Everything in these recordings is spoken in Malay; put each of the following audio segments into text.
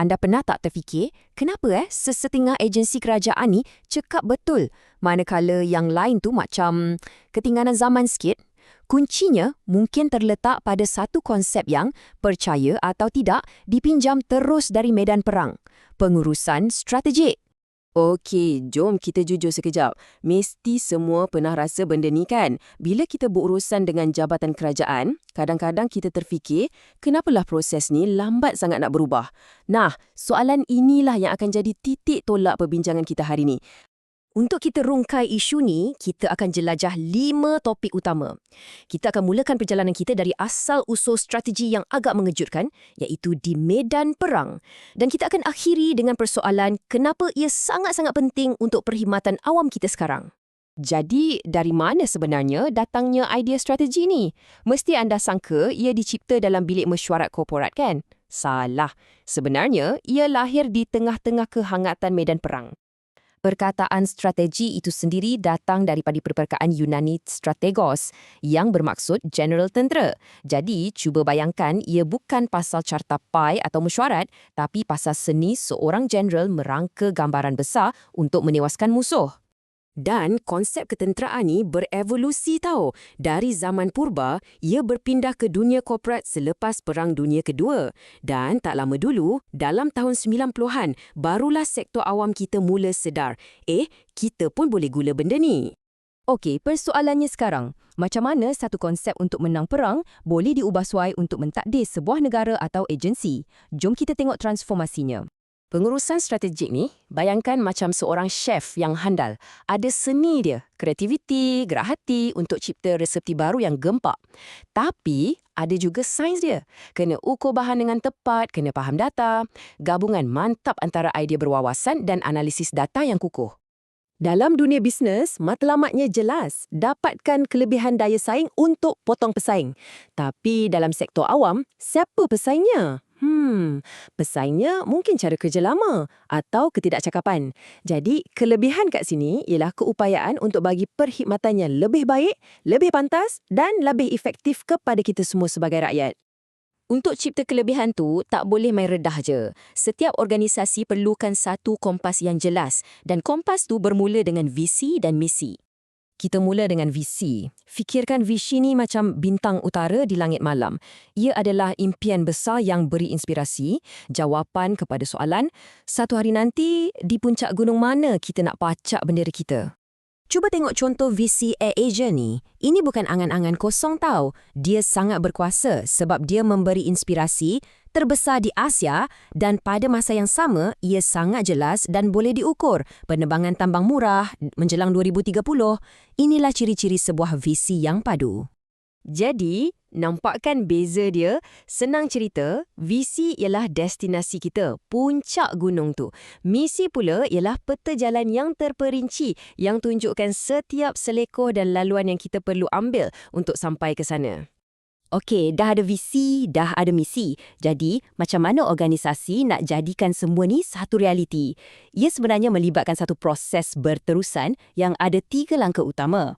Anda pernah tak terfikir, kenapa sesetengah agensi kerajaan ni cekap betul, manakala yang lain tu macam ketinggalan zaman sikit? Kuncinya mungkin terletak pada satu konsep yang, percaya atau tidak, dipinjam terus dari medan perang. Pengurusan strategik. Okey, jom kita jujur sekejap. Mesti semua pernah rasa benda ni kan? Bila kita berurusan dengan jabatan kerajaan, kadang-kadang kita terfikir, kenapalah proses ni lambat sangat nak berubah? Nah, soalan inilah yang akan jadi titik tolak perbincangan kita hari ni. Untuk kita rungkai isu ni, kita akan jelajah 5 topik utama. Kita akan mulakan perjalanan kita dari asal-usul strategi yang agak mengejutkan, iaitu di medan perang. Dan kita akan akhiri dengan persoalan kenapa ia sangat-sangat penting untuk perkhidmatan awam kita sekarang. Jadi, dari mana sebenarnya datangnya idea strategi ni? Mesti anda sangka ia dicipta dalam bilik mesyuarat korporat kan? Salah. Sebenarnya, ia lahir di tengah-tengah kehangatan medan perang. Perkataan strategi itu sendiri datang daripada perperkataan Yunani strategos yang bermaksud general tentera. Jadi, cuba bayangkan ia bukan pasal carta pai atau mesyuarat, tapi pasal seni seorang general merangka gambaran besar untuk menewaskan musuh. Dan konsep ketenteraan ni berevolusi tau. Dari zaman purba, ia berpindah ke dunia korporat selepas Perang Dunia Kedua. Dan tak lama dulu, dalam tahun 90-an, barulah sektor awam kita mula sedar, kita pun boleh gula benda ni. Okey, persoalannya sekarang, macam mana satu konsep untuk menang perang boleh diubah suai untuk mentakdir sebuah negara atau agensi? Jom kita tengok transformasinya. Pengurusan strategik ni, bayangkan macam seorang chef yang handal. Ada seni dia, kreativiti, gerak hati untuk cipta resepti baru yang gempak. Tapi, ada juga sains dia. Kena ukur bahan dengan tepat, kena faham data. Gabungan mantap antara idea berwawasan dan analisis data yang kukuh. Dalam dunia bisnes, matlamatnya jelas, dapatkan kelebihan daya saing untuk potong pesaing. Tapi dalam sektor awam, siapa pesaingnya? Pesaingnya mungkin cara kerja lama atau ketidakcakapan. Jadi, kelebihan kat sini ialah keupayaan untuk bagi perkhidmatan yang lebih baik, lebih pantas dan lebih efektif kepada kita semua sebagai rakyat. Untuk cipta kelebihan tu, tak boleh main redah je. Setiap organisasi perlukan satu kompas yang jelas dan kompas tu bermula dengan visi dan misi. Kita mula dengan visi. Fikirkan visi ni macam bintang utara di langit malam. Ia adalah impian besar yang beri inspirasi, jawapan kepada soalan, satu hari nanti di puncak gunung mana kita nak pacak bendera kita. Cuba tengok contoh visi AirAsia ni. Ini bukan angan-angan kosong tau. Dia sangat berkuasa sebab dia memberi inspirasi terbesar di Asia dan pada masa yang sama, ia sangat jelas dan boleh diukur. Penerbangan tambang murah menjelang 2030. Inilah ciri-ciri sebuah visi yang padu. Jadi, nampakkan beza dia? Senang cerita, visi ialah destinasi kita, puncak gunung tu. Misi pula ialah peta jalan yang terperinci yang tunjukkan setiap selekoh dan laluan yang kita perlu ambil untuk sampai ke sana. Okey, dah ada visi, dah ada misi. Jadi, macam mana organisasi nak jadikan semua ni satu realiti? Ia sebenarnya melibatkan satu proses berterusan yang ada 3 langkah utama.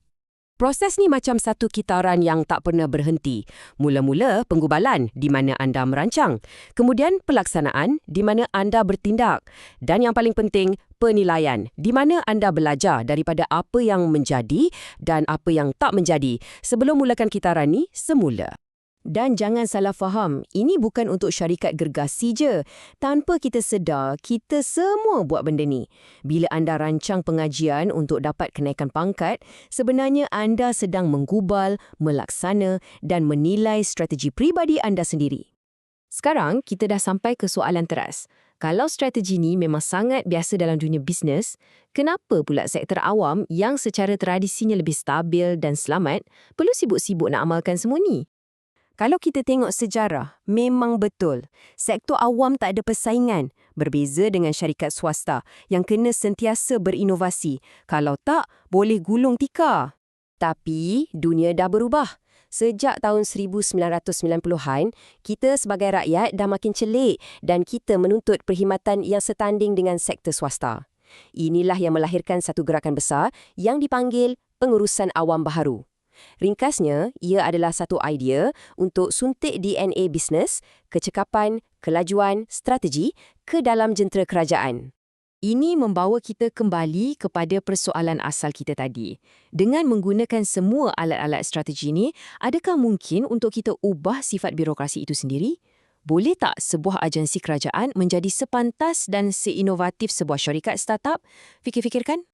Proses ni macam satu kitaran yang tak pernah berhenti. Mula-mula penggubalan di mana anda merancang. Kemudian pelaksanaan di mana anda bertindak. Dan yang paling penting, penilaian di mana anda belajar daripada apa yang menjadi dan apa yang tak menjadi sebelum mulakan kitaran ni semula. Dan jangan salah faham, ini bukan untuk syarikat gergasi je. Tanpa kita sedar, kita semua buat benda ni. Bila anda rancang pengajian untuk dapat kenaikan pangkat, sebenarnya anda sedang menggubal, melaksana dan menilai strategi pribadi anda sendiri. Sekarang, kita dah sampai ke soalan teras. Kalau strategi ni memang sangat biasa dalam dunia bisnes, kenapa pula sektor awam yang secara tradisinya lebih stabil dan selamat perlu sibuk-sibuk nak amalkan semua ni? Kalau kita tengok sejarah, memang betul. Sektor awam tak ada persaingan, berbeza dengan syarikat swasta yang kena sentiasa berinovasi. Kalau tak, boleh gulung tikar. Tapi, dunia dah berubah. Sejak tahun 1990-an, kita sebagai rakyat dah makin celik dan kita menuntut perkhidmatan yang setanding dengan sektor swasta. Inilah yang melahirkan satu gerakan besar yang dipanggil pengurusan awam baharu. Ringkasnya, ia adalah satu idea untuk suntik DNA bisnes, kecekapan, kelajuan, strategi ke dalam jentera kerajaan. Ini membawa kita kembali kepada persoalan asal kita tadi. Dengan menggunakan semua alat-alat strategi ini, adakah mungkin untuk kita ubah sifat birokrasi itu sendiri? Boleh tak sebuah agensi kerajaan menjadi sepantas dan seinovatif sebuah syarikat startup? Fikir-fikirkan.